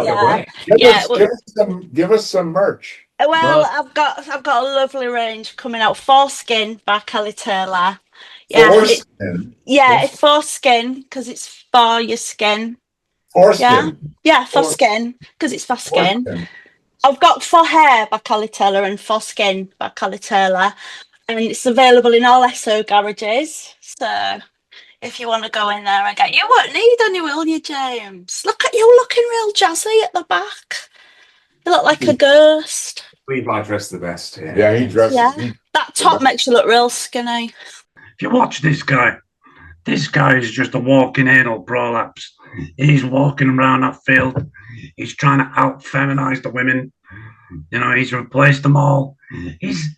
Yeah, Give yeah. us, give us give us some merch. Well, I've got a lovely range coming out. Foreskin by Kelli Taylor. Yeah, Foreskin. it's foreskin because it's for your skin. Yeah, Foreskin. yeah, for skin because it's for skin. Foreskin. I've got For Hair by Kelli Taylor and For Skin by Kelli Taylor, and it's available in all SO garages. So if you want to go in there and get, you won't need any, will you, James? Look at you looking real jazzy at the back. You look like a ghost. I dress the best. Yeah, he dresses. Yeah, that top makes you look real skinny. If you watch this guy is just a walking anal prolapse. He's walking around that field. He's trying to out-feminize the women. You know, he's replaced them all. He's,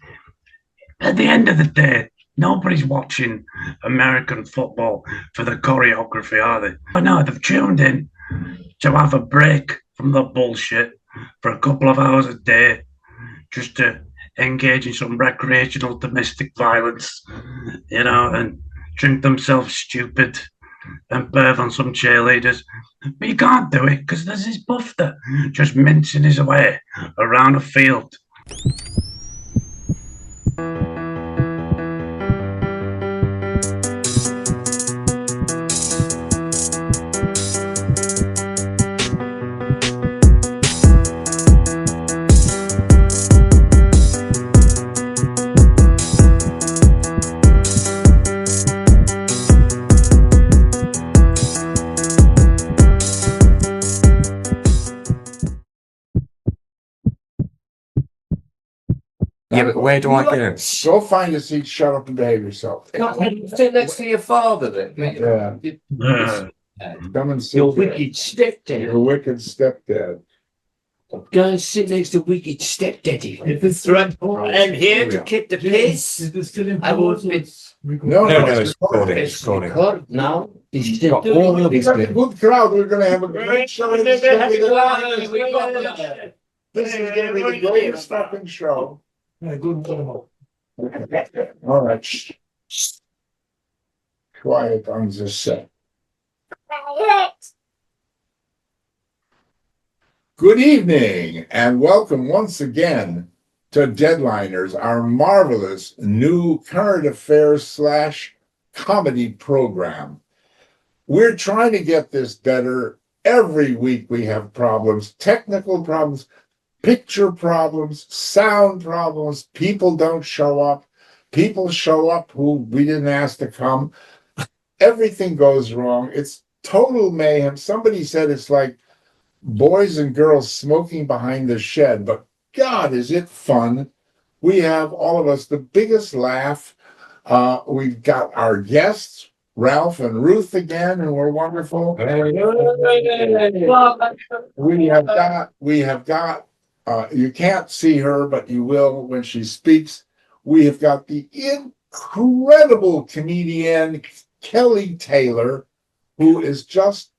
at the end of the day, nobody's watching American football for the choreography, are they? But no, they've tuned in to have a break from the bullshit for a couple of hours a day, just to engage in some recreational domestic violence, you know, and drink themselves stupid and perv on some cheerleaders. But you can't do it because there's this buffter just mincing his way around a field. Yeah, but where do I go? Go find a seat, shut up and behave yourself. Sit next to your father then. Yeah. Come and sit Your there. wicked stepdad. Your wicked stepdad. Go and sit next to wicked stepdaddy. I'm here to kick the piss. I will be. No, It's recording. It's recording. Record now. This is Got all of It's these a good crowd. We're going to have a great show. This is going to be the greatest fucking show. All right. Shh. Quiet on the set. Good evening and welcome once again to Deadliners, our marvelous new current affairs / comedy program. We're trying to get this better. Every week we have problems, technical problems, picture problems, sound problems. People don't show up. People show up who we didn't ask to come. Everything goes wrong. It's total mayhem. Somebody said it's like boys and girls smoking behind the shed, but God, is it fun. We have, all of us, the biggest laugh. We've got our guests, Ralph and Ruth again, and we're wonderful. We have got, you can't see her, but you will when she speaks. We have got the incredible comedian Kelli Taylor, who is just,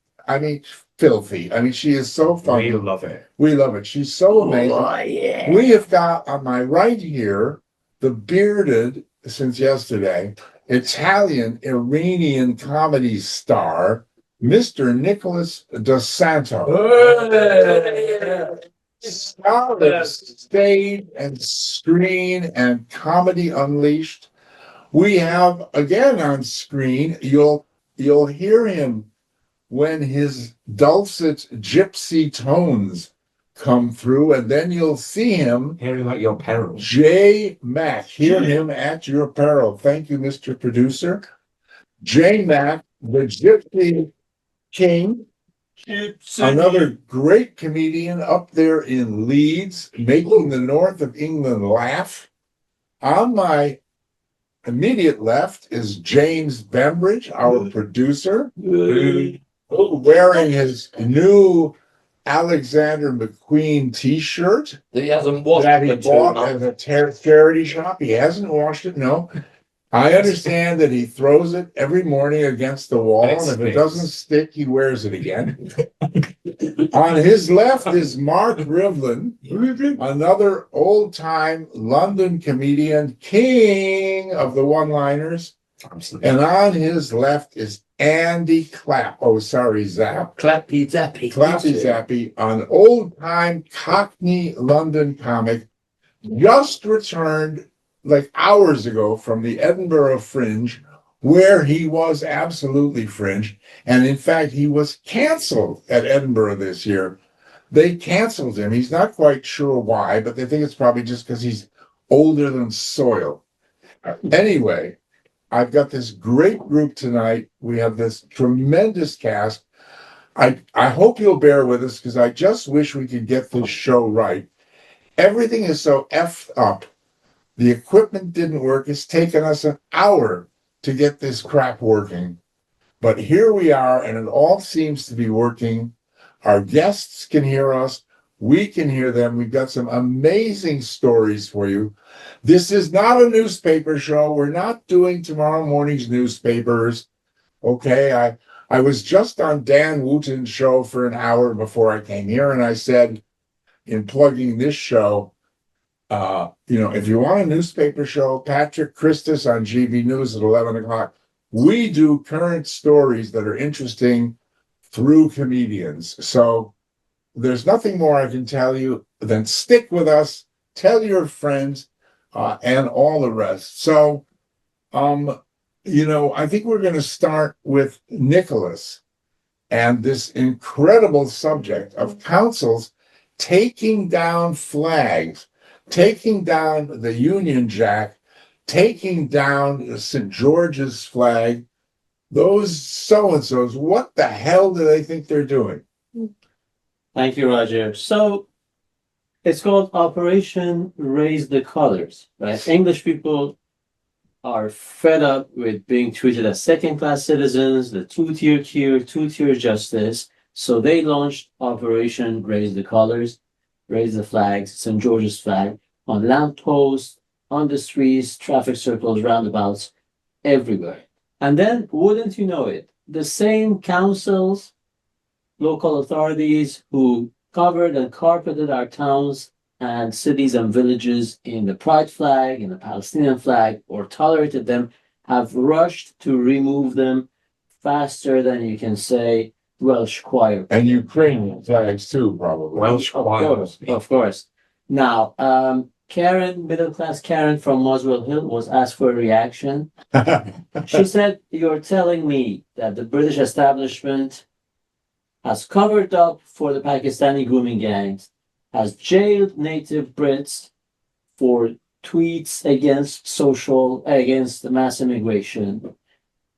filthy. She is so funny. We love it. We love it. She's so amazing. Oh, yeah. We have got on my right here the bearded, since yesterday, Italian Iranian comedy star, Mr. Nicholas De Santo. Star of stage and screen and comedy unleashed. We have again on screen, you'll hear him when his dulcet gypsy tones come through, and then you'll see him. Hear him at your peril. J. Mack. Hear him at your peril. Thank you, Mr. Producer. J. Mack, the Gypsy King. Another great comedian up there in Leeds, making the north of England laugh. On my immediate left is James Bembridge, our producer, wearing his new Alexander McQueen t-shirt That he hasn't washed that he for 2 bought months. at a charity shop. He hasn't washed it, no. I understand that he throws it every morning against the wall, and if it doesn't stick, he wears it again. On his left is Mark Rivlin, another old-time London comedian, king of the one-liners. Absolutely. And on his left is Andy Zap. Clappy zappy. Clappy Zappy, an old-time Cockney London comic, just returned like hours ago from the Edinburgh Fringe, where he was absolutely fringe. And in fact, he was canceled at Edinburgh this year. They canceled him. He's not quite sure why, but they think it's probably just because he's older than soil. Anyway, I've got this great group tonight. We have this tremendous cast. I hope you'll bear with us because I just wish we could get this show right. Everything is so effed up. The equipment didn't work. It's taken us an hour to get this crap working. But here we are, and it all seems to be working. Our guests can hear us. We can hear them. We've got some amazing stories for you. This is not a newspaper show. We're not doing tomorrow morning's newspapers. Okay, I was just on Dan Wooten's show for an hour before I came here, and I said, in plugging this show, if you want a newspaper show, Patrick Christus on GB News at 11 o'clock. We do current stories that are interesting through comedians. So there's nothing more I can tell you than stick with us, tell your friends, and all the rest. So, I think we're going to start with Nicholas and this incredible subject of councils taking down flags, taking down the Union Jack, taking down St. George's flag. Those so-and-sos, what the hell do they think they're doing? Thank you, Roger. So it's called Operation Raise the Colors, right? English people are fed up with being treated as second-class citizens, the two-tier justice. So they launched Operation Raise the Colors, raise the flags, St. George's flag, on lampposts, on the streets, traffic circles, roundabouts, everywhere. And then, wouldn't you know it, the same councils, local authorities who covered and carpeted our towns and cities and villages in the pride flag, in the Palestinian flag, or tolerated them, have rushed to remove them faster than you can say Welsh choir. And Ukrainian flags too, probably. Welsh choir. Of course. Now, Karen, middle-class Karen from Muswell Hill, was asked for a reaction. She said, "You're telling me that the British establishment has covered up for the Pakistani grooming gangs, has jailed native Brits for tweets against the mass immigration,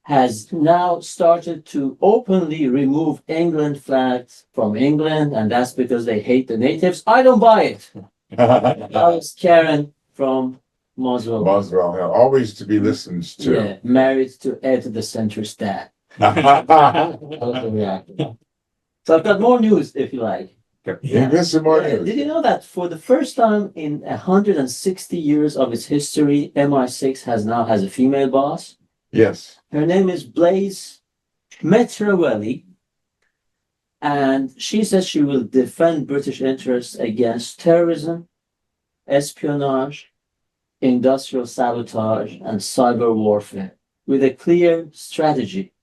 has now started to openly remove England flags from England, and that's because they hate the natives. I don't buy it." That was Karen from Muswell. Muswell Hill, always to be listened to. Yeah, married to Ed the centrist dad. So I've got more news if you like. Give us some more news. Did you know that for the first time in 160 years of its history, MI6 has a female boss? Yes. Her name is Blaise Metrawelli, and she says she will defend British interests against terrorism, espionage, industrial sabotage, and cyber warfare with a clear strategy.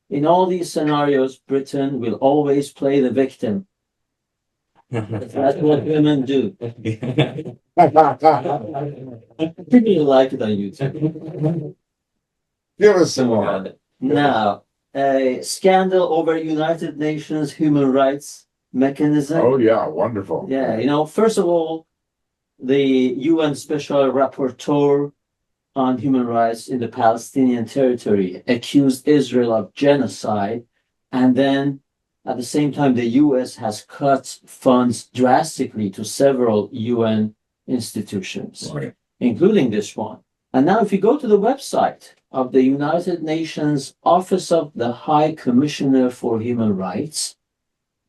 In all these scenarios, Britain will always play the victim. That's what women do. People like it on YouTube. Give us some more. Now, a scandal over United Nations human rights mechanism. Oh, yeah, wonderful. Yeah, first of all, the UN Special Rapporteur on Human Rights in the Palestinian territory accused Israel of genocide, and then at the same time, the US has cut funds drastically to several UN institutions, Right. including this one. And now, if you go to the website of the United Nations Office of the High Commissioner for Human Rights,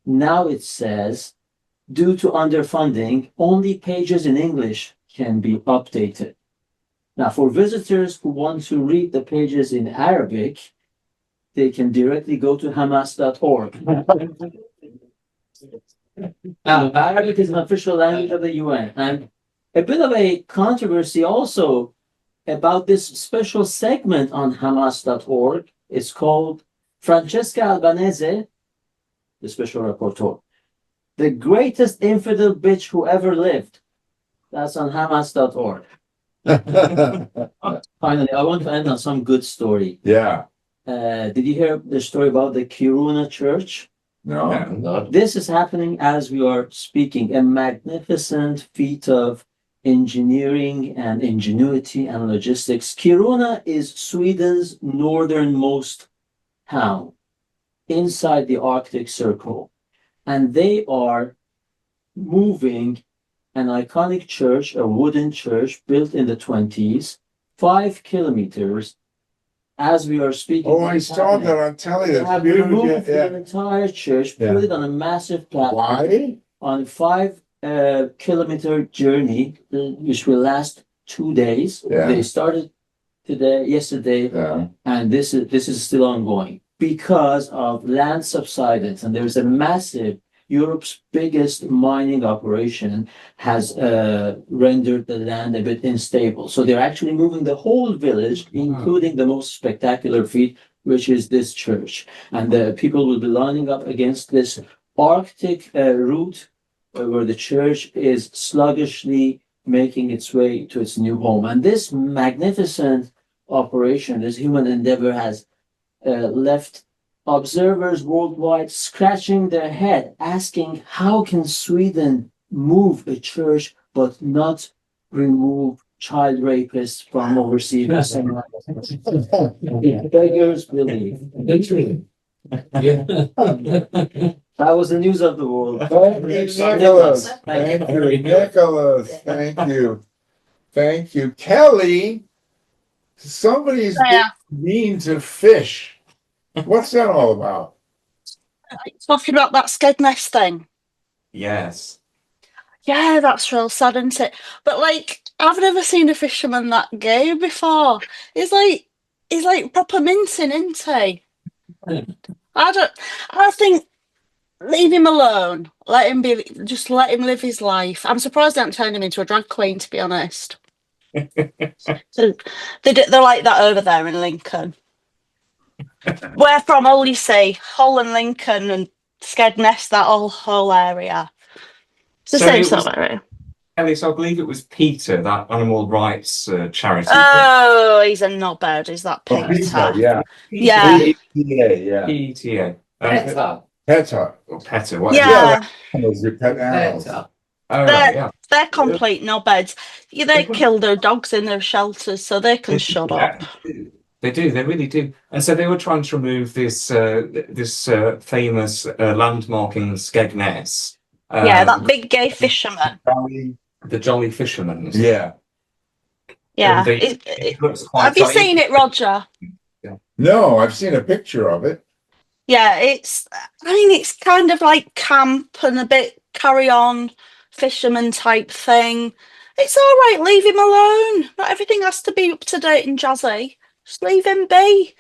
now it says, due to underfunding, only pages in English can be updated. Now, for visitors who want to read the pages in Arabic, they can directly go to Hamas.org. Now, Arabic is an official language of the UN, and a bit of a controversy also about this special segment on Hamas.org. It's called Francesca Albanese, the special rapporteur, the greatest infidel bitch who ever lived. That's on Hamas.org. Finally, I want to end on some good story. Yeah. Did you hear the story about the Kiruna church? No. This is happening as we are speaking. A magnificent feat of engineering and ingenuity and logistics. Kiruna is Sweden's northernmost town inside the Arctic Circle. And they are moving an iconic church, a wooden church built in the 20s, 5 kilometers. As we are speaking. Oh, I saw that on telly. They That's have huge. removed the Yeah. entire church, Yeah. put it on a massive platform Why? on a 5 kilometer journey, which will last 2 days. Yeah. They started yesterday, Yeah. and this is still ongoing because of land subsidence. And there's a massive Europe's biggest mining operation has rendered the land a bit unstable. So they're actually moving the whole village, including the most spectacular feat, which is this church. And the people will be lining up against this Arctic route where the church is sluggishly making its way to its new home. And this magnificent operation, this human endeavor has left observers worldwide scratching their head, asking how can Sweden move a church but not remove child rapists from overseas? Beggars believe. Literally. Yeah. That was the news of the world. Thank you, Nicholas. Thank Thank you, Nicholas. Thank you. Thank you. Kelly, somebody's Yeah. mean to fish. What's that all about? Talking about that Skegness thing. Yes. Yeah, that's real sad, isn't it? But like, I've never seen a fisherman that gay before. He's like proper mincing, isn't he? I think leave him alone. Let him live his life. I'm surprised they haven't turned him into a drag queen, to be honest. So they're like that over there in Lincoln. We're from Oldysea, Hull and Lincoln and Skegness, that whole area. It's the So same it sort was- of area. Ellie, so I believe it was Peter, that animal rights charity. Oh, he's a knobhead. Is that Oh, Peter? PETA, yeah. Yeah. PETA, yeah. PTA. Peta. PETA. Or PETA, whatever. Yeah. Those are pet animals. Peta. Oh, They're- right, yeah. They're complete knobheads. Yeah, they kill their dogs in their shelters, so they can shut up. They do, they really do. And so they were trying to remove this famous landmark in Skegness. Yeah, that big gay fisherman. The Jolly Fisherman. Yeah. Yeah. And it looks quite Have you like- seen it, Roger? No, I've seen a picture of it. Yeah, it's kind of like camp and a bit carry on fisherman type thing. It's all right, leave him alone. Not everything has to be up to date and jazzy. Just leave him be.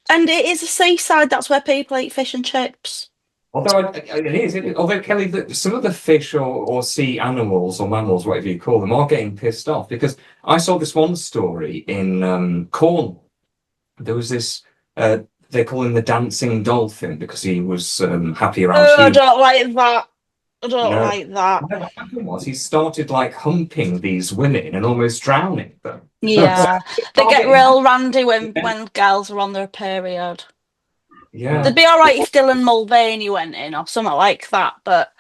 And it is a seaside, that's where people eat fish and chips. Although it is, although Kelly, some of the fish or sea animals or mammals, whatever you call them, are getting pissed off because I saw this one story in Cornwall. There was this, they call him the dancing dolphin because he was happy around Oh, I humans. don't like that. I don't No. like that. What happened was he started like humping these women and almost drowning them. Yeah. They get real randy when girls are on their period. Yeah. They'd be all right if Dylan Mulvaney went in or something like that, but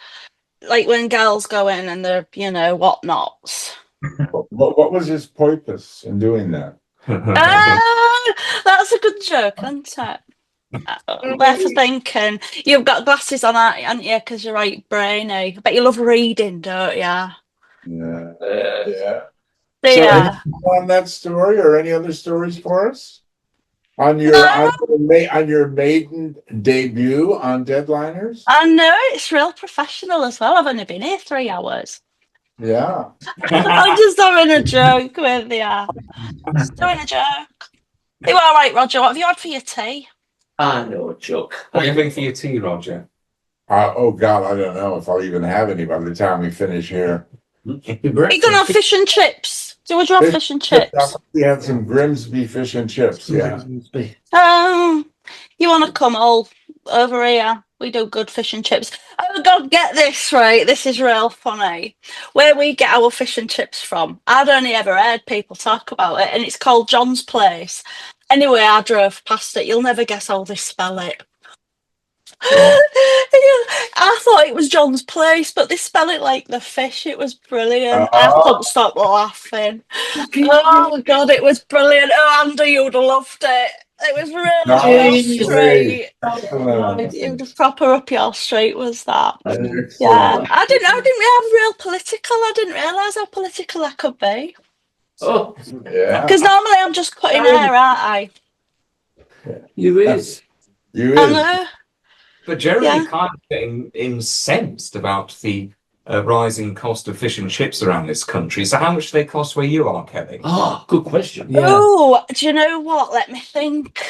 like when girls go in and they're, whatnots. What was his purpose in doing that? Ah, that's a good joke, isn't it? Worth thinking. You've got glasses on, haven't you? Because you're right brainy. I bet you love reading, don't you? Yeah. Yeah. Yeah. On that story or any other stories for us? On your No. on your maiden debut on Deadliners? I know, it's real professional as well. I've only been here 3 hours. Yeah. I'm just having a joke with you. Just doing a joke. You all right, Roger? What have you had for your tea? No joke. What are you having for your tea, Roger? Oh God, I don't know if I'll even have any by the time we finish here. Are you gonna have fish and chips? So would you have fish and chips? We had some Grimsby fish and chips. Yeah. You want to come all over here? We do good fish and chips. Oh God, get this right. This is real funny. Where we get our fish and chips from, I'd only ever heard people talk about it, and it's called John's Place. Anyway, I drove past it. You'll never guess how they spell it. I thought it was John's Place, but they spell it like the fish. It was brilliant. I couldn't stop laughing. Oh God, it was brilliant. Oh, Andy, you'd have loved it. It was really straight. It was proper up your street, was that? Yeah, I didn't have real political. I didn't realise how political I could be. Oh, Yeah. Because normally I'm just cutting hair, aren't I? you is. You I is. know. But generally, Yeah. kind of getting incensed about the rising cost of fish and chips around this country. So, how much do they cost where you are, Kelly? Ah, good question. Oh, do you know what? Let me think.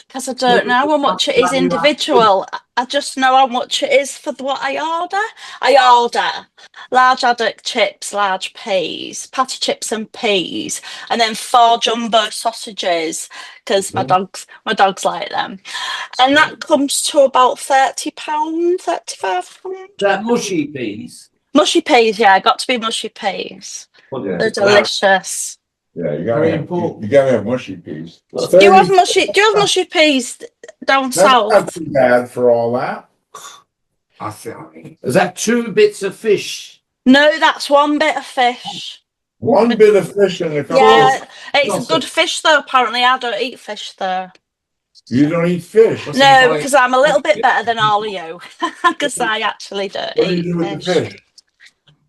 Because I don't know how much it is individual. I just know how much it is for what I order. I order large haddock chips, large peas, patty chips and peas, and then 4 jumbo sausages because my dogs like them, and that comes to about £30, £35. That mushy peas. Mushy peas, yeah, got to be mushy peas. They're delicious. Yeah, you Very gotta important. have mushy peas. Do you have mushy peas down That's not south? too bad for all that. I think. Is that 2 bits of fish? No, that's one bit of fish. One bit of fish in the couple. Yeah, it's good fish though. Apparently, I don't eat fish though. You don't eat fish. What's No, it because I'm a little bit better than all of you. Because I actually don't What do you eat do with the fish. fish?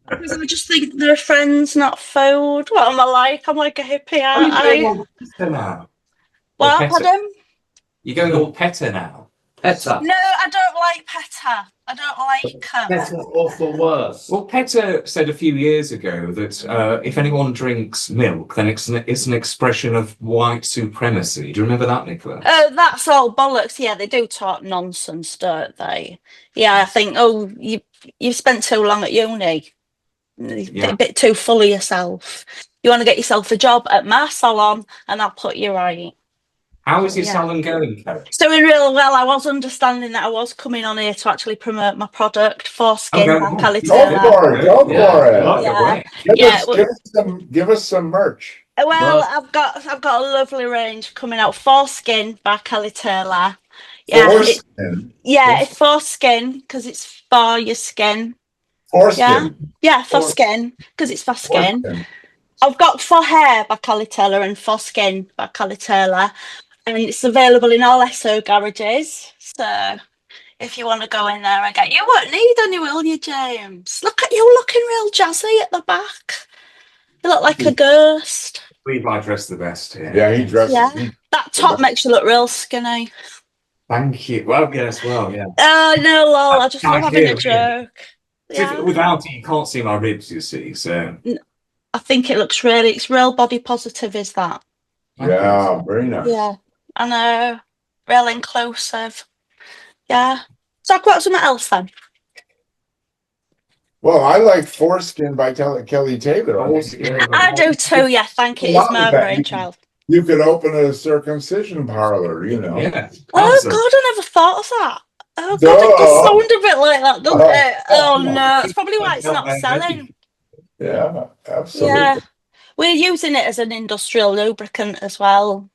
Because I just think they're friends, not food. What am I like? I'm like a hippie, aren't Are you I? going all petter now? What, Or petter? pardon? You're going all petter now. Petter. No, I don't like peta. I don't like her. Petter or for worse. Well, Petter said a few years ago that if anyone drinks milk, then it's an expression of white supremacy. Do you remember that, Nicholas? Oh, that's all bollocks. Yeah, they do talk nonsense, don't they? Yeah, I think, oh, you've spent too long at uni. Yeah. A bit too full of yourself. You want to get yourself a job at my salon and I'll put you right. How is your Yeah. salon going, Kelly? It's doing real well. I was understanding that I was coming on here to actually promote my product, Foreskin by Kelli Go Taylor. for it. Go for it. Yeah. Great. Yeah, Give us some merch. Well, I've got a lovely range coming out. Foreskin by Kelli Taylor. Yeah, Foreskin. it's foreskin because it's for your skin. Foreskin. Yeah, for skin because it's for skin. Foreskin. I've got For Hair by Kelli Taylor and Foreskin by Kelli Taylor, and it's available in all SO garages. So if you want to go in there and get, you won't need any, will you, James? Look at you looking real jazzy at the back. You look like a ghost. We like dress the best here. Yeah, he dresses. Yeah. That top makes you look real skinny. Thank you. Well, yes, well, yeah. Oh no, lol. I just love Thank having you, a joke. Yeah. Without it, you can't see my ribs, you see. So I think it's real body positive, is that? Yeah, very nice. Yeah, I know. Real inclusive. Yeah. So I've got something else then. Well, I like Foreskin by Kelli Taylor. I do too, yeah, thank you. It's my brainchild. You could open a circumcision parlor, you know. Yeah. Oh God, I never thought of that. Oh God, it does sound a bit like that, doesn't it? Oh no, that's probably why it's not selling. Yeah, absolutely. Yeah. We're using it as an industrial lubricant as well.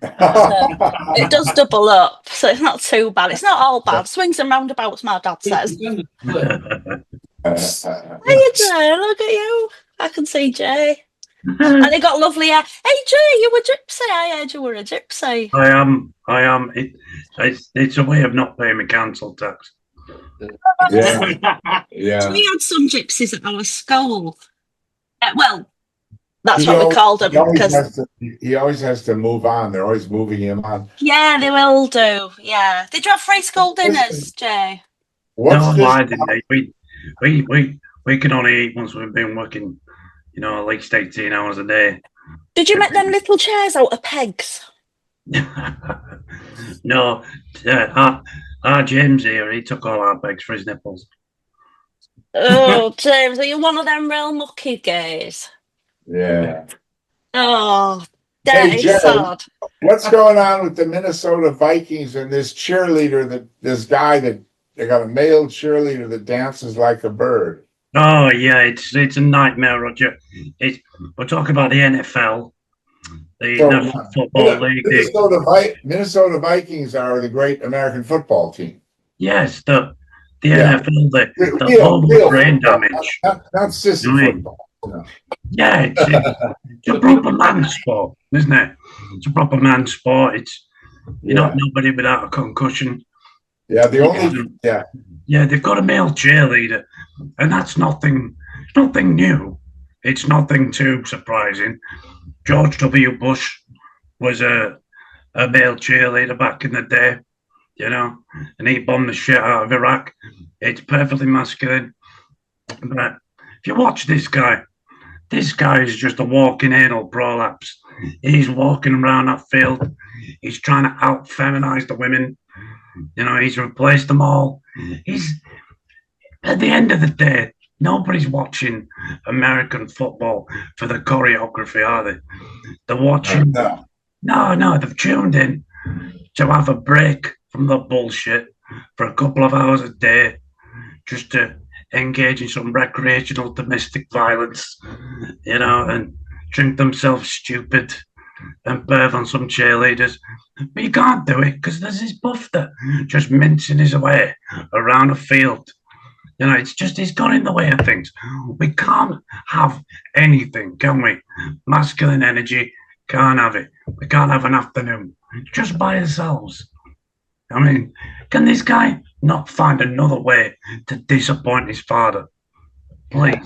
So it does double up, so it's not too bad. It's not all bad. Swings and roundabouts, my dad says. How you doing? Look at you. I can see Jay. And he got lovely hair. Hey Jay, you were gypsy. I heard you were a gypsy. I am. It's a way of not paying my council tax. Yeah. Yeah. We had some gypsies at our school. Well, that's You what know, we called them. Because he always has to move on. They're always moving him on. yeah, they will do. Yeah. Did you have free school dinners, Jay? What's No, I didn't. We can only eat once we've been working, at least 18 hours a day. Did you make them little chairs out of pegs? No, our James here, he took all our pegs for his nipples. Oh, James, are you one of them real mucky guys? Yeah. Oh, Hey, dirty Jen. sod. What's going on with the Minnesota Vikings and this cheerleader this guy that they got a male cheerleader that dances like a bird? Oh yeah, it's a nightmare, Roger. We're talking about the NFL, the So, National Football League. Minnesota Vikings are the great American football team. Yes, the Yeah. NFL, the Real global brain football, damage. not sissy I mean, football. No. Yeah, it's a proper man's sport, isn't it? It's a proper man's sport. You're not Yeah. nobody without a concussion. Yeah. Yeah. Yeah, they've got a male cheerleader, and that's nothing new. It's nothing too surprising. George W. Bush was a male cheerleader back in the day, and he bombed the shit out of Iraq. It's perfectly masculine. But if you watch this guy is just a walking anal prolapse. He's walking around that field. He's trying to out feminize the women. He's replaced them all. He's At the end of the day, nobody's watching American football for the choreography, are they? They're watching. No, they've tuned in to have a break from the bullshit for a couple of hours a day, just to engage in some recreational domestic violence, and drink themselves stupid and perv on some cheerleaders. But you can't do it because there's this buff that just mincing his way around a field. It's just he's got in the way of things. We can't have anything, can we? Masculine energy, can't have it. We can't have an afternoon just by ourselves. I mean, can this guy not find another way to disappoint his father? Please.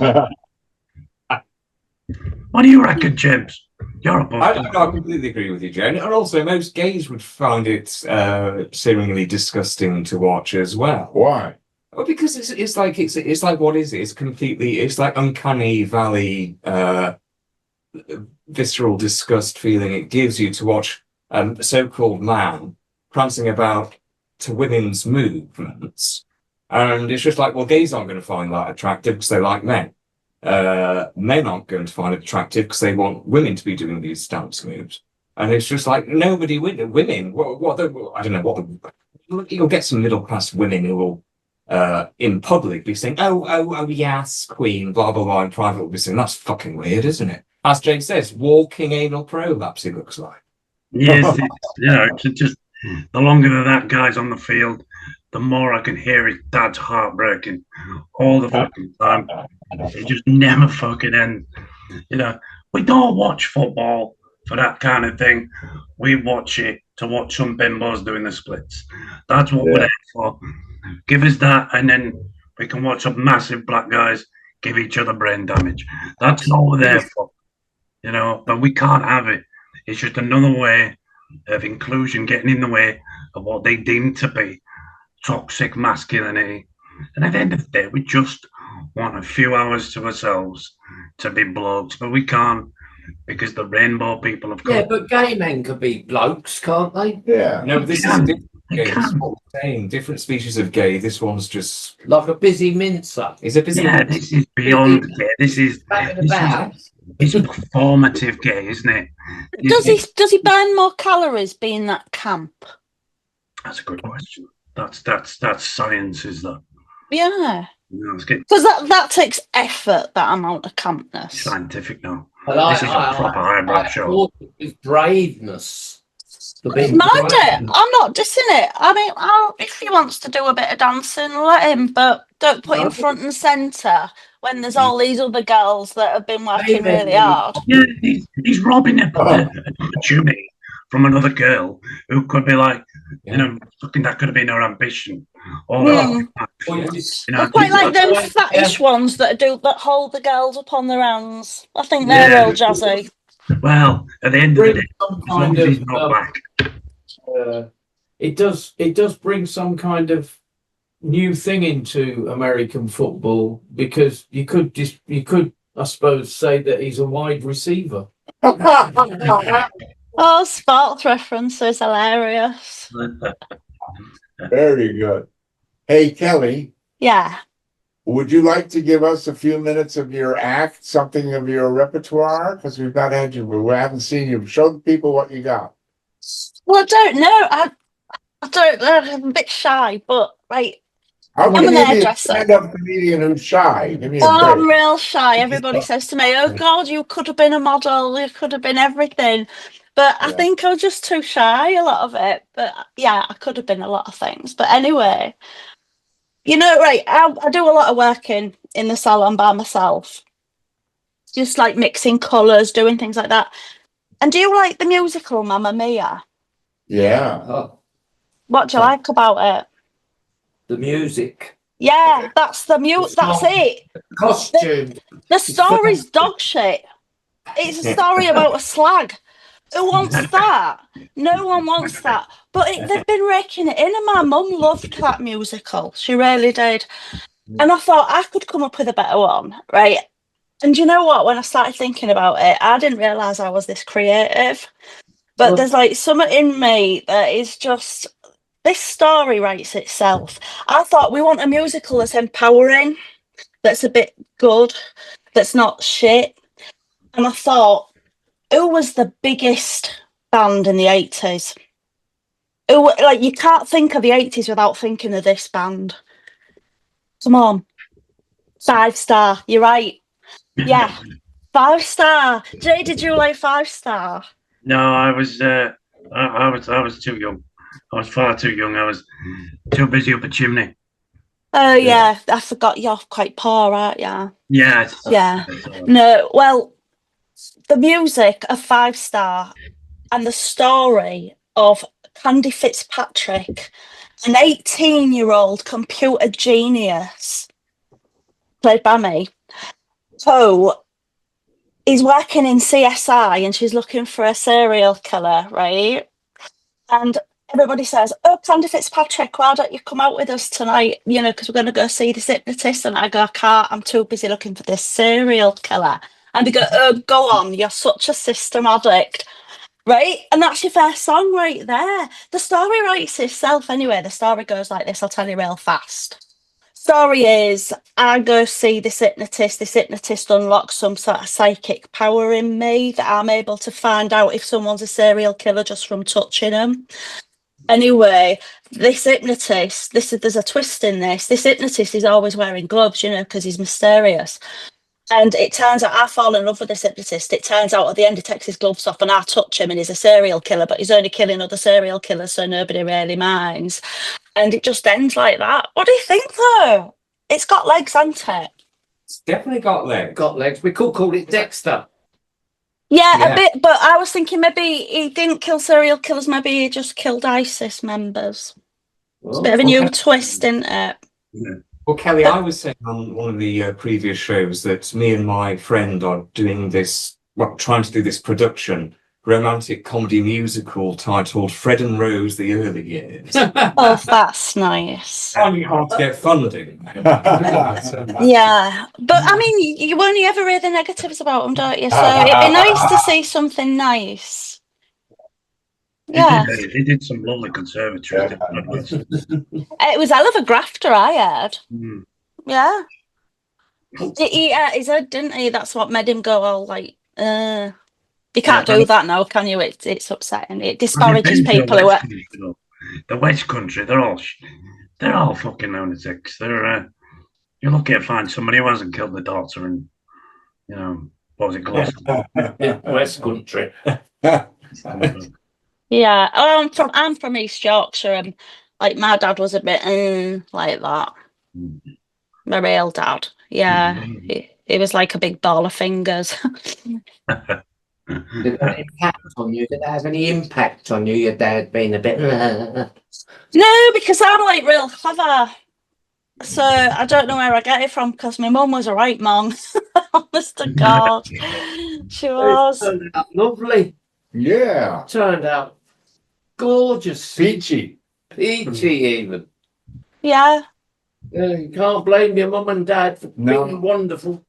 What do you reckon, James? You're a I buff. completely agree with you, Jen. And also, most gays would find it seemingly disgusting to watch as well. Why? Well, because it's like what is it? It's like uncanny valley, visceral disgust feeling it gives you to watch a so-called man prancing about to women's movements, and it's just like, well, gays aren't going to find that attractive because they like men. Men aren't going to find it attractive because they want women to be doing these dance moves, and it's just like nobody women. I don't know what you'll get some middle class women who will. In public, be saying, oh, yes, queen, blah, blah, blah, in private, will be saying, that's fucking weird, isn't it? As Jake says, walking anal prolapse, he looks like. Yes, it's just the longer that guy's on the field, the more I can hear his dad's heart breaking all the fucking time. It just never fucking ends. We don't watch football for that kind of thing. We watch it to watch some bimbos doing the splits. That's what we're there for. Give us that, and then we can watch some massive black guys give each other brain damage. That's all we're there for, but we can't have it. It's just another way of inclusion getting in the way of what they deem to be toxic masculinity. And at the end of the day, we just want a few hours to ourselves to be blokes, but we can't because the rainbow people have come. Yeah, but gay men could be blokes, can't they? Yeah. No, this is different. This is what we're saying. Different species of gay. This one's just Like a busy mincer. is a busy. Yeah, this is beyond gay. This is it's performative gay, isn't it? Does he burn more calories being that camp? That's a good question. That's science, is that? Yeah. Let's get Because that takes effort, that amount of campness. scientific now. But This is a proper highbrow show. thought it was braveness. Mind it, I'm not dissing it. I mean, if he wants to do a bit of dancing, let him, but don't put him front and centre when there's all these other girls that have been working really hard. Yeah, he's robbing an opportunity from another girl who could be like, fucking that could have been her ambition. Or Quite like them fattish ones that hold the girls up on their hands. I think they're all jazzy. Well, at the end of the day, as long as he's not black. It does bring some kind of new thing into American football, because you could I suppose say that he's a wide receiver. Oh, sports reference is hilarious. Very good. Hey, Kelly, Yeah. would you like to give us a few minutes of your act, something of your repertoire? Because we've not had you, we haven't seen you. Show the people what you got. Well, I don't know. I don't know. I'm a bit shy, but right. How I'm can an you be a hairdresser. stand-up comedian who's shy? Give me a Oh, I'm break. real shy. Everybody says to me, "Oh God, you could have been a model. You could have been everything." But I Yeah. think I was just too shy a lot of it. But yeah, I could have been a lot of things. But anyway, right? I do a lot of work in the salon by myself, just like mixing colours, doing things like that. And do you like the musical Mamma Mia? Yeah. Oh, What do you like about it? the music, Yeah, that's the That's song. it. costume. The story's dog shit. It's a story about a slag. Who wants that? No one wants that. But they've been raking it in, and my mum loved that musical. She really did. And I thought I could come up with a better one, right? And you know what? When I started thinking about it, I didn't realise I was this creative. But Well- there's like something in me that is just, this story writes itself. I thought we want a musical that's empowering, that's a bit good, that's not shit. And I thought, who was the biggest band in the 80s? Like, you can't think of the 80s without thinking of this band. Come on. 5 Star. You're right. Yeah. 5 Star. Jay, did you like 5 Star? No, I was too young. I was far too young. I was too busy up a chimney. Oh, yeah. I forgot you're quite poor, aren't you? Yeah. Yeah. No, well, the music of 5 Star and the story of Candy Fitzpatrick, an 18-year-old computer genius, played by me, who is working in CSI and she's looking for a serial killer, right? And everybody says, "Oh, Candy Fitzpatrick, why don't you come out with us tonight? Because we're going to go see this hypnotist." And I go, "I can't, I'm too busy looking for this serial killer." And they go, "Oh, go on, you're such a system addict." Right? And that's your first song right there. The story writes itself anyway. The story goes like this. I'll tell you real fast. Story is, I go see this hypnotist. This hypnotist unlocks some sort of psychic power in me that I'm able to find out if someone's a serial killer just from touching them. Anyway, this hypnotist, there's a twist in this. This hypnotist is always wearing gloves, because he's mysterious. And it turns out I fall in love with this hypnotist. It turns out at the end he takes his gloves off and I touch him and he's a serial killer, but he's only killing other serial killers, so nobody really minds. And it just ends like that. What do you think, though? It's got legs, hasn't it? It's definitely got legs. Got legs. We could call it Dexter. Yeah, a bit. But I was thinking maybe he didn't kill serial killers. Maybe he just killed ISIS members. It's a bit of a new twist, isn't it? Yeah. Well, Kelly, I was saying on one of the previous shows that me and my friend are doing this, trying to do this production, romantic comedy musical titled Fred and Rose, The Early Years. Oh, that's nice. Finding hard to get funding. Yeah, but I mean, you only ever hear the negatives about them, don't you? So it'd be nice to see something nice. Yeah, They did some lovely conservatories. it was hell of a grafter, I heard. Mm. Yeah, he ate his head, didn't he? That's what made him go all like, You can't do that now, can you? It's upsetting. It disparages people who are. The West Country, they're all fucking lunatics. You're lucky to find somebody who hasn't killed the daughter and what was it, Gloucester? West Country. Yeah, I'm from East Yorkshire, and like my dad was a bit like that. My real dad, yeah, he was like a big ball of fingers. Did that impact on you? Did that have any impact on you? Your dad being a bit. No, because I'm like real clever. So I don't know where I get it from because my mum was a right mum. Honest to God, she was. Turned out lovely. Yeah. Turned out gorgeous. Peachy. Peachy even. Yeah. You can't blame your mum and dad for being wonderful.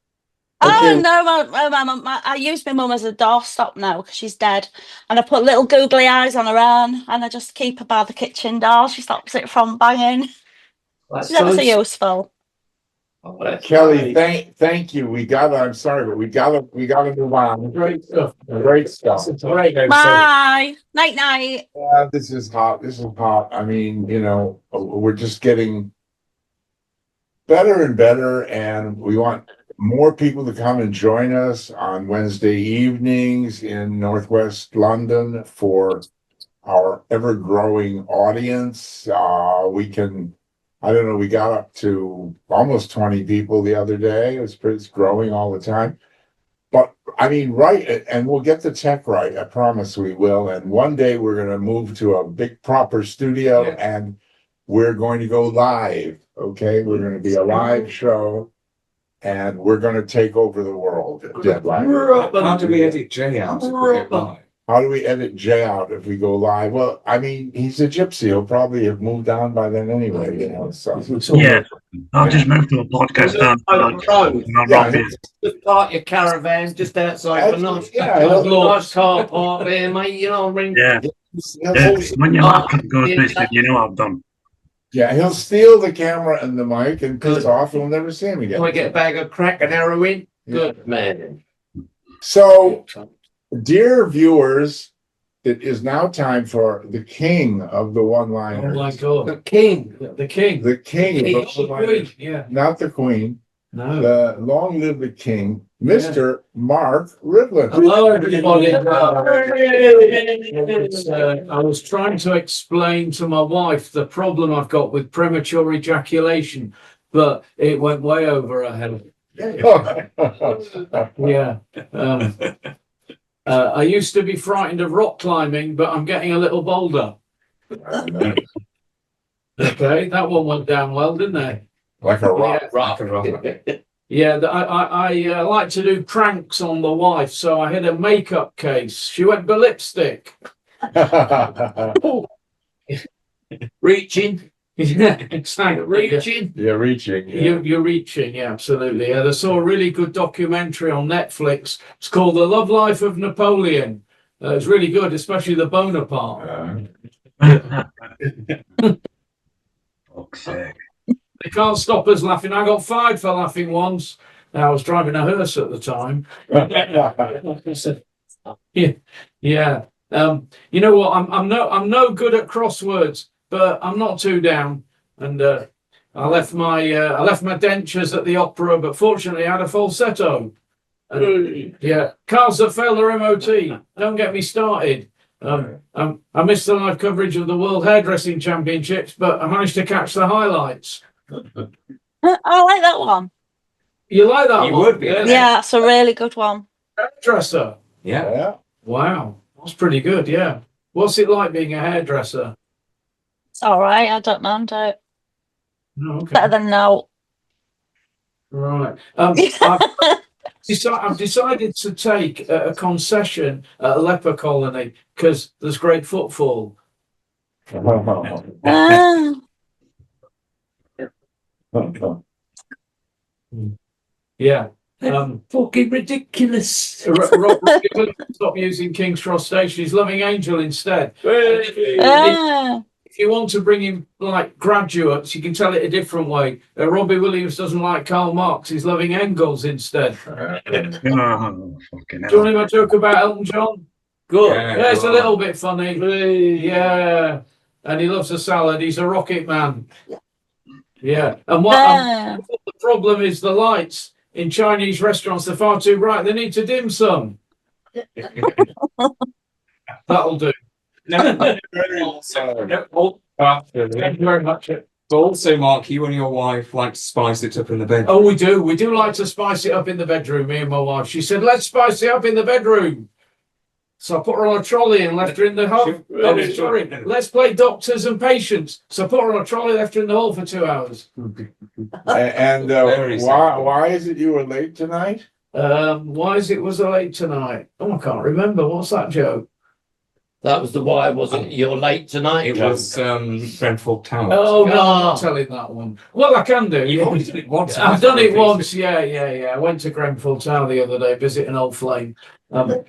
Oh no, my mum. I use my mum as a doorstop now because she's dead, and I put little googly eyes on her arm, and I just keep her by the kitchen door. She stops it from banging. That's She's ever so useful. Kelly, thank you. I'm sorry, but we gotta move on. Great stuff. Great stuff. Bye. Night night. Yeah, this is hot. I mean, we're just getting better and better, and we want more people to come and join us on Wednesday evenings in Northwest London for our ever-growing audience. I don't know, we got up to almost 20 people the other day. It's growing all the time. But I mean, right, and we'll get the tech right. I promise we will. And one day we're going to move to a big proper studio and we're going to go live. Okay, we're going to be a live show and we're going to take over the world. How do we edit Jay out? How do we edit Jay out if we go live? Well, I mean, he's a gypsy. He'll probably have moved on by then anyway, So Yeah, I'll just move to a podcast down Just park your caravan just outside. Nice car park there, mate. Yeah. When your laptop goes missing, I've done. Yeah, he'll steal the camera and the mic and piss off, and we'll never see him again. Can I get a bag of crack and heroin? Good man. So, dear viewers, it is now time for the king of the one-liners. Oh my God. The king. The king of the one-liners. Yeah. Not the queen. No. Long live the king, Mr. Mark Rivlin. Hello, everybody. I was trying to explain to my wife the problem I've got with premature ejaculation, but it went way over her head. Yeah. I used to be frightened of rock climbing, but I'm getting a little bolder. Okay, that one went down well, didn't it? Like a rock. Yeah, I like to do pranks on the wife, so I had a makeup case. She went for lipstick. Reaching. Yeah, exactly. Reaching. You're reaching. Yeah. You're reaching, yeah, absolutely. Yeah, I saw a really good documentary on Netflix. It's called The Love Life of Napoleon. It's really good, especially the boner part. Fuck's sake. They can't stop us laughing. I got fired for laughing once. I was driving a hearse at the time. Yeah. You know what? I'm no good at crosswords, but I'm not too down. And I left my dentures at the opera, but fortunately I had a falsetto. Yeah, cars that fail their MOT. Don't get me started. I missed the live coverage of the World Hairdressing Championships, but I managed to catch the highlights. I like that one. You like that You one? would be. Yeah, that's a really good one. Hairdresser. Yeah. Wow, that's pretty good. Yeah. What's it like being a hairdresser? It's all right. I don't mind it. Oh, okay. Better than no. Right. I've decided to take a concession at a leper colony because there's great footfall. Ah. Yeah. Fucking ridiculous. Rob, stop using King's Cross Station. He's Loving Angel instead. Ah. If you want to bring in like graduates, you can tell it a different way. Robbie Williams doesn't like Karl Marx. He's Loving Engels instead. Fucking Do you want him to joke about Elton John? Good. Yeah, it's a little bit funny. Yeah. And he loves a salad. He's a rocket man. Yeah. And what the problem is, the lights in Chinese restaurants are far too bright. They need to dim some. That'll do. Thank you very much. But also, Mark, you and your wife like to spice it up in the bed. Oh, we do. We do like to spice it up in the bedroom, me and my wife. She said, let's spice it up in the bedroom. So I put her on a trolley and left her in the hall. Sorry. Let's play doctors and patients. So I put her on a trolley, left her in the hall for 2 hours. And why is it you were late tonight? Why is it was I late tonight? Oh, I can't remember. What's that joke? That was the why wasn't you're late tonight. It was Grenfell Tower. Oh no, I'm not telling that one. Well, I can do. You've already done it once. I've done it once. Yeah. I went to Grenfell Tower the other day, visit an old flame. I'd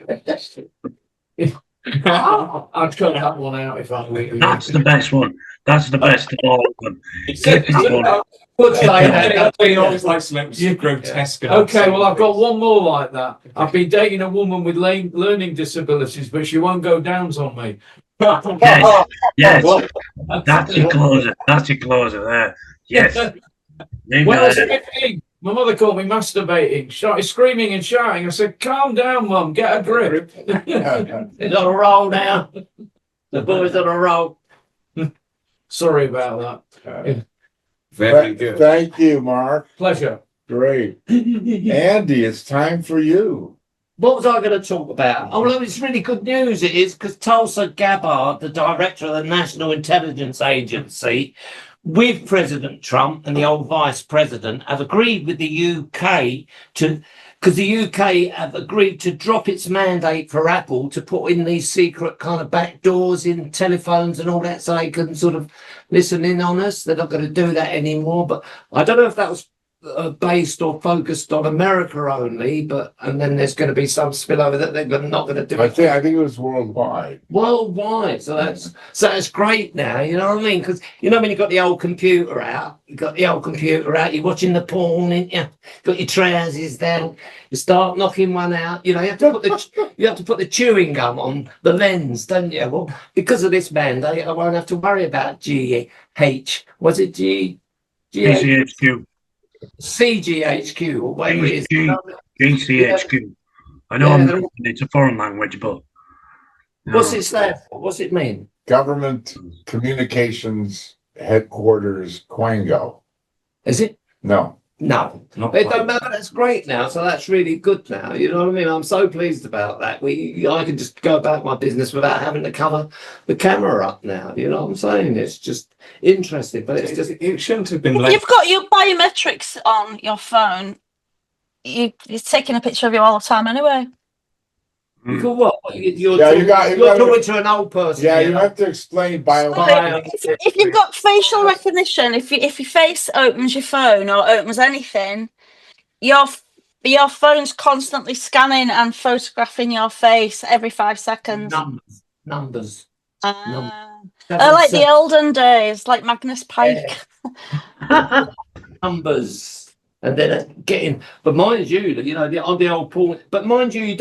cut that one out if I were you. That's the best one. That's the best of all of them. Get that one. Would say that. That's why you always like something grotesque. And Okay, well, I've got absurd. one more like that. I've been dating a woman with learning disabilities, but she won't go downs on me. Yes, yes. That's your closer. That's your closer there. Yes. Leave When I it was there. 15, my mother caught me masturbating, started screaming and shouting. I said, "Calm down, Mum, get a grip." It's on a roll now. The boy's on a roll. Sorry about that. Very good. Thank you, Mark. Pleasure. Great. Andy, it's time for you. What was I going to talk about? Oh, well, it's really good news. It is because Tulsa Gabbard, the director of the National Intelligence Agency, with President Trump and the old vice president, have agreed with the UK because the UK have agreed to drop its mandate for Apple to put in these secret kind of back doors in telephones and all that so they can sort of listen in on us. They're not going to do that anymore. But I don't know if that was based or focused on America only, and then there's going to be some spillover that they're not going to do I think it was worldwide. worldwide. So that's great now. You know what I mean? Because you know when you've got the old computer out, you're watching the porn, ain't you? Got your trousers down, you start knocking one out. You know, you have to put the chewing gum on the lens, don't you? Well, because of this mandate, I won't have to worry about GH. Was it GCHQ. CGHQ or whatever it is? GCHQ. I know it's a foreign language, but What's it stand for? What's it mean? Government Communications Headquarters, Quango. Is it? No. No. Not It quite. don't matter. That's great now. So that's really good now. You know what I mean? I'm so pleased about that. I can just go about my business without having to cover the camera up now. You know what I'm saying? It's just interesting, but it's just It shouldn't have been If left. you've got your biometrics on your phone, you're taking a picture of you all the time anyway. for what? You're Yeah, talking, you're talking to an old person. Yeah, you know? have to explain bio. If you've got facial recognition, if your face opens your phone or opens anything, your phone's constantly scanning and photographing your face every 5 seconds. Numbers. Like the olden days, like Magnus Pike. Numbers. And then but mind you, you know, on the old porn, but mind you,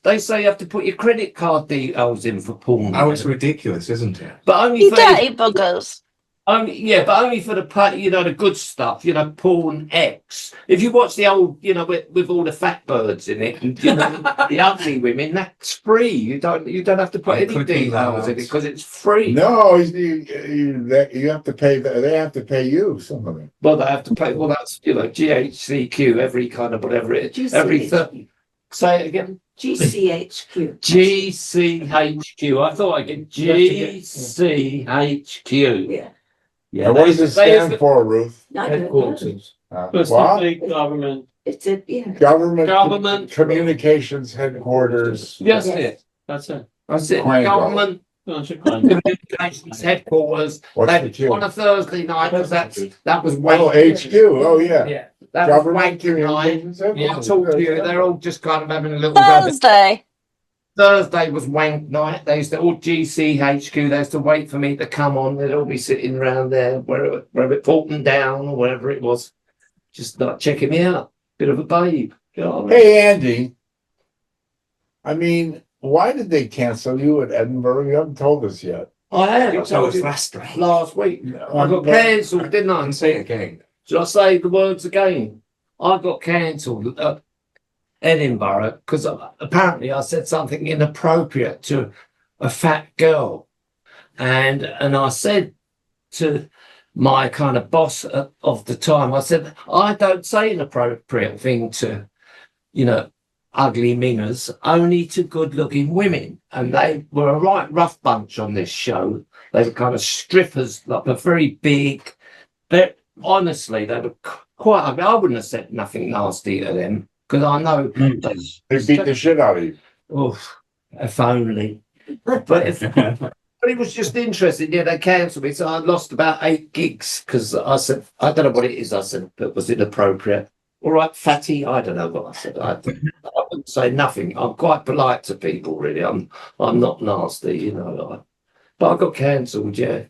they say you have to put your credit card details in for porn. Oh, it's ridiculous, isn't it? But only You for dirty buggers. but only for the good stuff, porn X. If you watch the old, with all the fat birds in it, and the ugly women, that's free. You don't have to put I'm any clicking details that in it because it's free. No, you have to pay. They have to pay you some of it. Well, they have to pay. Well, that's GHCQ every kind of whatever it is. Every say it again. GCHQ. GCHQ. I thought I get GCHQ. Yeah. Yeah. And what does it stand for, Ruth? I don't know. Headquarters. It's What? the government. It's a, yeah. Government Communications Headquarters. Yes, Yes. That's it. That's it. Quango. Government Communications Headquarters. What's the Q? On a Thursday night, because that was Oh, wank. HQ. Oh, yeah. Yeah. That was Government wanking night. Communications Yeah, I Headquarters. talked to you. They're all just kind of having a little rubbish. Thursday was wank night. They used to all GCHQ. They used to wait for me to come on. They'd all be sitting around there, wherever it Portland down or wherever it was, just like checking me out. Bit of a babe. You know what I mean? Hey, Andy. I mean, why did they cancel you at Edinburgh? You haven't told us yet. I had. I That told was you last week. I got cancelled, didn't I? And say it again. Should I say the words again? I got cancelled at Edinburgh because apparently I said something inappropriate to a fat girl, and I said to my kind of boss of the time, I said, I don't say inappropriate thing to, ugly mingers, only to good-looking women. And they were a right rough bunch on this show. They were kind of strippers, like a very big. Honestly, they were quite ugly. I wouldn't have said nothing nasty to them because I know They beat the shit out of you. oh, if only. But it was just interesting. Yeah, they cancelled me. So I lost about 8 gigs because I said, I don't know what it is. I said, but was it appropriate? All right, fatty. I don't know what I said. I wouldn't say nothing. I'm quite polite to people, really. I'm not nasty, But I got cancelled, yeah.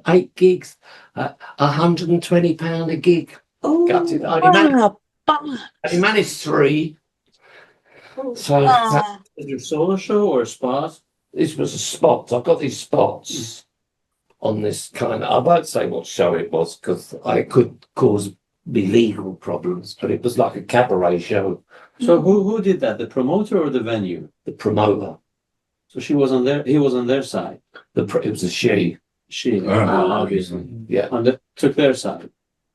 8 gigs, £120 a gig. Oh, Gutted. I Oh, only managed 3. So oh. Is your solo show or spas? this was a spot. I got these spots on this kind of, I won't say what show it was because I could cause me legal problems, but it was like a cabaret show. So who did that? The promoter or the venue? The promoter, So she was on their, he was on their side. it was a she. She, Ah. obviously, Yeah. and took their side.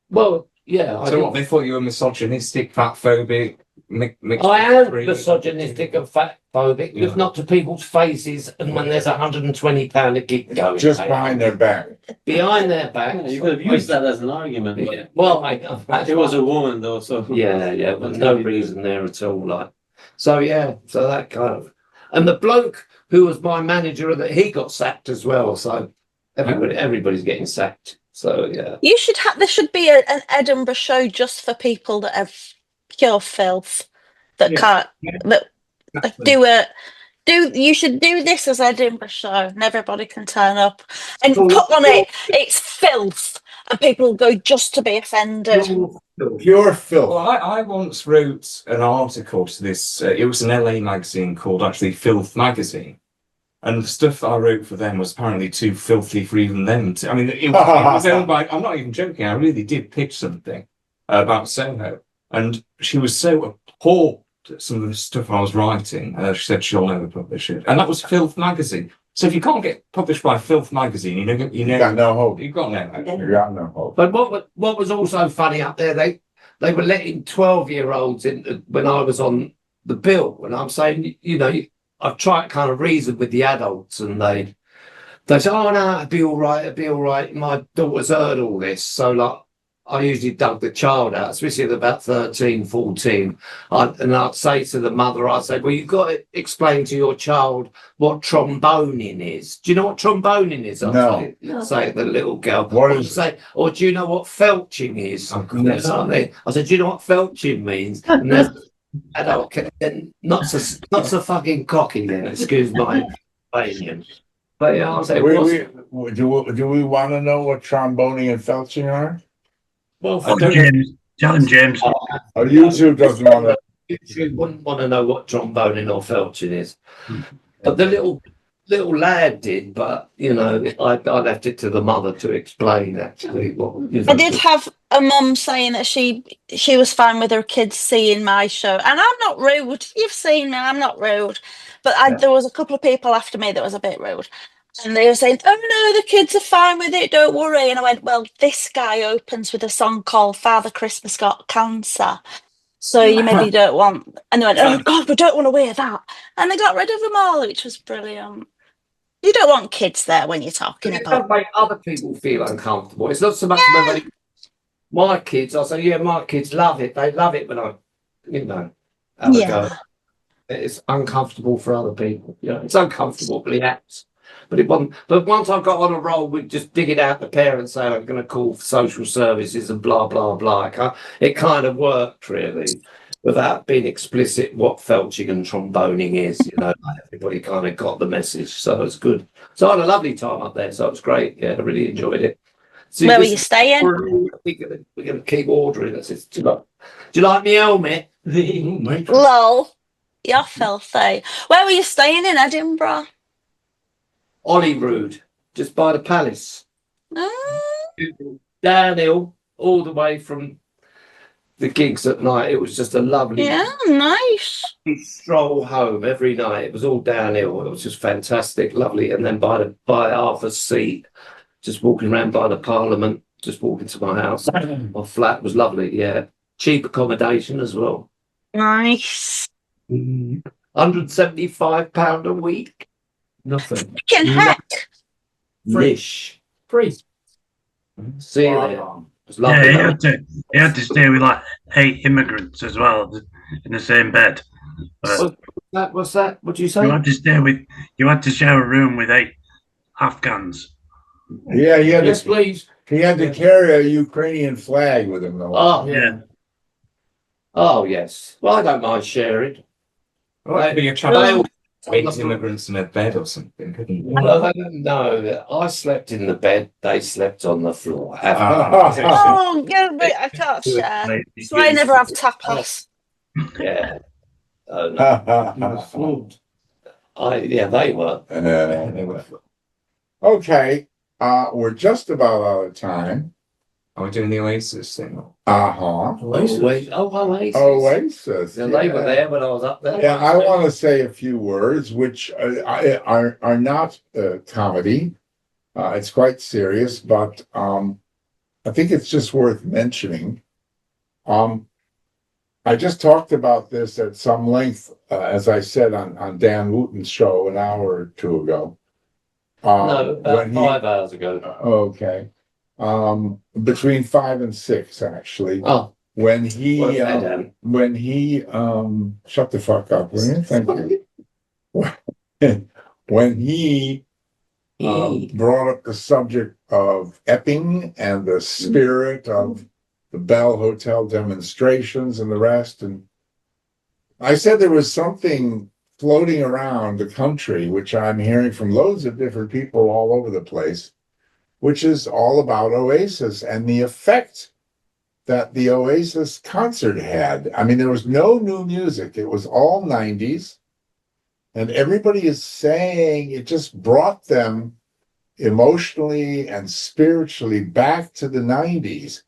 Well, yeah. So what, they thought you were misogynistic, fat phobic, mixed I am breed? misogynistic and fat phobic, Yeah. if not to people's faces, and when there's £120 a gig going, Just mate. behind their back. behind their back. Yeah, you could have used that as an argument. Yeah. Well, mate, It was a woman though, so yeah, but no reason there at all. Like, so yeah, so that kind of, and the bloke who was my manager, that he got sacked as well. So everybody's getting sacked. So yeah, You should have. There should be an Edinburgh show just for people that have pure filth that Yeah. can't. That You should do this as Edinburgh show, and everybody can turn up and put on it. It's filth, and people will go just to be offended. Pure filth. Well, I once wrote an article to this. It was an LA magazine called actually Filth Magazine, and the stuff I wrote for them was apparently too filthy for even them. I mean, it was owned by. I'm not even joking. I really did pitch something about Soho, and she was so appalled at some of the stuff I was writing. She said she'll never publish it, and that was Filth Magazine. So if you can't get published by Filth Magazine, you got no hope. You've got no hope. You got no hope. but what was also funny up there, they were letting 12-year-olds in when I was on the bill, and I'm saying, I've tried to kind of reason with the adults, and they say, oh no, it'll be all right. My daughter's heard all this, so like I usually dug the child out, especially at about 13, 14. And I'd say to the mother, I'd say, well, you've got to explain to your child what tromboning is. Do you know what tromboning is? No. Say to the little girl. What Or is say, or do you know what felching is? Oh, goodness. I said, do you know what felching means? And there's adult, not so fucking cocky then, excuse my opinion. But yeah, I'll say, do we want to know what tromboning and felching are? well, James, tell him, James. Oh, YouTube doesn't want to. You wouldn't want to know what tromboning or felching is. But the little lad did, but I left it to the mother to explain actually what. I did have a mum saying that she was fine with her kids seeing my show, and I'm not rude. You've seen me, I'm not rude, but there was a couple of people after me that was a bit rude. And they were saying, oh no, the kids are fine with it, don't worry. And I went, well, this guy opens with a song called Father Christmas Got Cancer. So you maybe don't want. And they went, oh God, we don't want to wear that. And they got rid of them all, which was brilliant. You don't want kids there when you're talking It about. does make other people feel uncomfortable. It's not so much when my kids, I say, yeah, my kids love it. They love it when I, have a go. It's uncomfortable for other people. It's uncomfortable, but it happens. But once I got on a roll with just digging out the parents saying I'm going to call for social services and blah, blah, blah, it kind of worked really without being explicit what felching and tromboning is. Everybody kind of got the message. So it's good. So I had a lovely time up there. So it was great. Yeah, I really enjoyed it. So Where were you staying? We're going to keep ordering. I said, do you like my helmet? Lol. You're filthy. Where were you staying in Edinburgh? Holyrood, just by the palace. Downhill, all the way from the gigs at night. It was just a lovely Nice. stroll home every night. It was all downhill. It was just fantastic, lovely. And then by Arthur's Seat, just walking around by the Parliament, just walking to my house. My flat was lovely, yeah. Cheap accommodation as well. Nice. £175 a week. Nothing. Fucking heck. Niche. Free. See you there. It was Yeah, lovely. he had to stay with like 8 immigrants as well in the same bed. What's that? What do you say? You had to share a room with 8 Afghans. Yeah, Yes, please. he had to carry a Ukrainian flag with him though. Oh, Yeah. Oh, yes. Well, I don't mind sharing. Well, that'd be a challenge. Eight immigrants in a bed or something, couldn't you? No, I slept in the bed. They slept on the floor. Oh, yeah, but I can't share. So I never have tapas. Yeah. No. They were. They were. Okay, we're just about out of time. Are we doing the Oasis thing? Uh-huh. Oasis. Oasis. Yeah, they were there when I was up there. Yeah, I want to say a few words, which are not comedy. It's quite serious, but I think it's just worth mentioning. I just talked about this at some length, as I said on Dan Wooten's show an hour or two ago. No, about 5 hours ago. Okay. Between 5 and 6, actually. Oh, When he shut the fuck up, will you? Thank you. When he brought up the subject of Epping and the spirit of the Bell Hotel demonstrations and the rest, and I said there was something floating around the country, which I'm hearing from loads of different people all over the place, which is all about Oasis and the effect that the Oasis concert had. I mean, there was no new music. It was all 90s. And everybody is saying it just brought them emotionally and spiritually back to the 90s.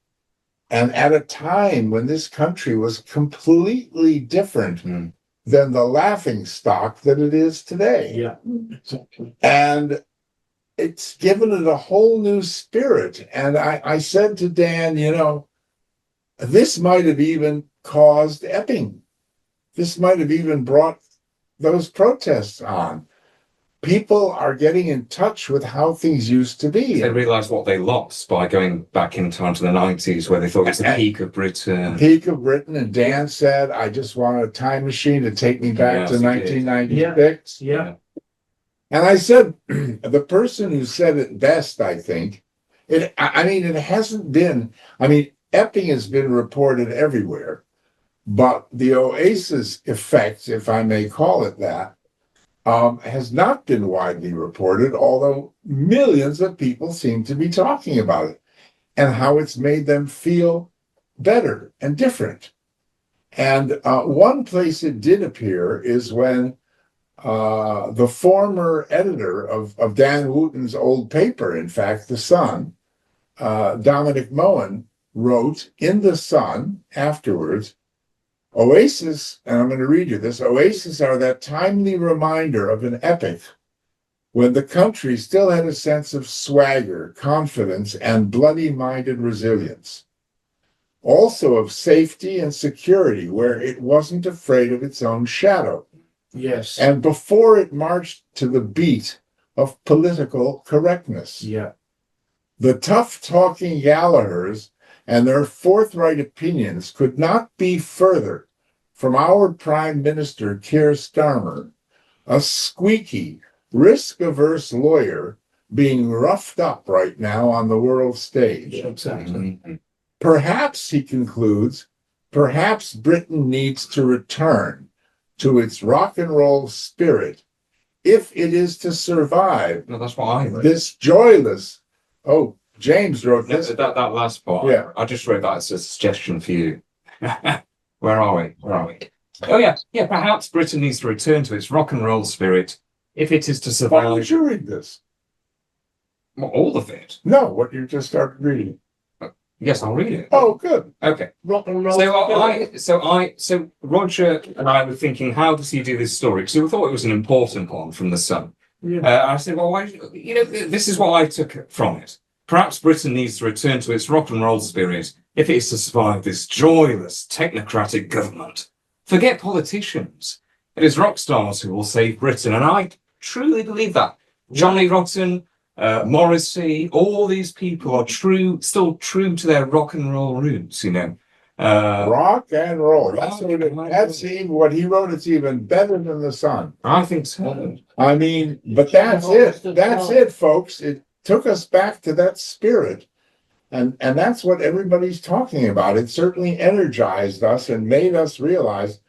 And at a time when this country was completely different than the laughing stock that it is today. Yeah, exactly. And it's given it a whole new spirit. And I said to Dan, this might have even caused Epping. This might have even brought those protests on. People are getting in touch with how things used to be. They realised what they lost by going back in time to the 90s, where they thought it was the peak of Britain. Peak of Britain, and Dan said, I just want a time machine to take me back to 1996. Yeah. And I said, the person who said it best, I think, it hasn't been, Epping has been reported everywhere, but the Oasis effect, if I may call it that, has not been widely reported, although millions of people seem to be talking about it and how it's made them feel better and different. And one place it did appear is when the former editor of Dan Wooten's old paper, in fact, The Sun, Dominic Moen, wrote in The Sun afterwards, Oasis, and I'm going to read you this, Oasis are that timely reminder of an epoch when the country still had a sense of swagger, confidence, and bloody-minded resilience. Also of safety and security, where it wasn't afraid of its own shadow. Yes. And before it marched to the beat of political correctness. Yeah. The tough-talking Gallaghers and their forthright opinions could not be further from our Prime Minister Keir Starmer, a squeaky, risk-averse lawyer being roughed up right now on the world stage. Exactly. Perhaps, he concludes, perhaps Britain needs to return to its rock and roll spirit if it is to survive No, that's what I wrote. this joyless. Oh, James wrote No, this. that last part. Yeah. I just wrote that as a suggestion for you. Where are we? Oh yeah. Perhaps Britain needs to return to its rock and roll spirit if it is to Why survive. would you read this? Well, all of it. No, what you just started reading. Yes, I'll read it. Oh, good. Okay. Rock and roll. So Roger and I were thinking, how does he do this story? Because we thought it was an important one from The Sun. Yeah. I said, well, why? This is what I took from it. Perhaps Britain needs to return to its rock and roll spirit if it is to survive this joyless technocratic government. Forget politicians. It is rock stars who will save Britain, and I truly believe that. Johnny Rotten, Morrissey, all these people are still true to their rock and roll roots, Rock and roll. Rock and roll. That's even what he wrote. It's even better than The Sun. I think so. But that's it. That's it, folks. It took us back to that spirit. And that's what everybody's talking about. It certainly energized us and made us realize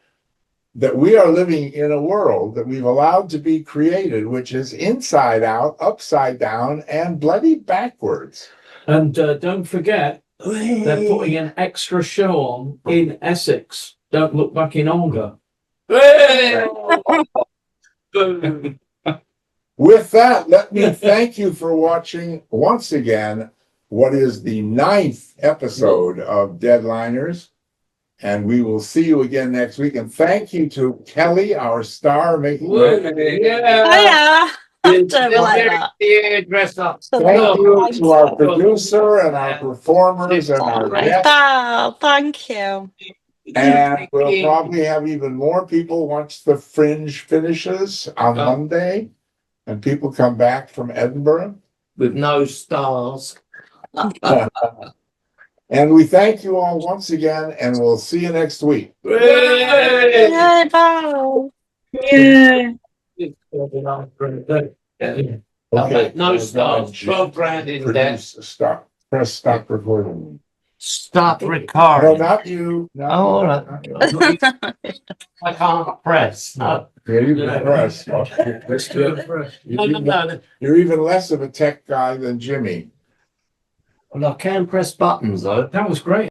that we are living in a world that we've allowed to be created, which is inside out, upside down, and bloody backwards. And don't forget, they're putting an extra show on in Essex. Don't look back in Olga. With that, let me thank you for watching once again what is the 9th episode of Deadliners. And we will see you again next week. And thank you to Kelly, our star, making Hiya. Don't be like that. Yeah, dress up. Thank you to our producer and our performers and our guests. Oh, thank you. And we'll probably have even more people once the Fringe finishes on Monday and people come back from Edinburgh. With no stars. And we thank you all once again, and we'll see you next week. Yeah, bye. Okay, no stars. 12 grand in debt. Press stop recording. Stop No, recording. not you. No, Oh, all right. not you. I can't press. No. Yeah, you can press. Let's do it fresh. You're even less of a tech guy than Jimmy. Well, I can press buttons though. That was great.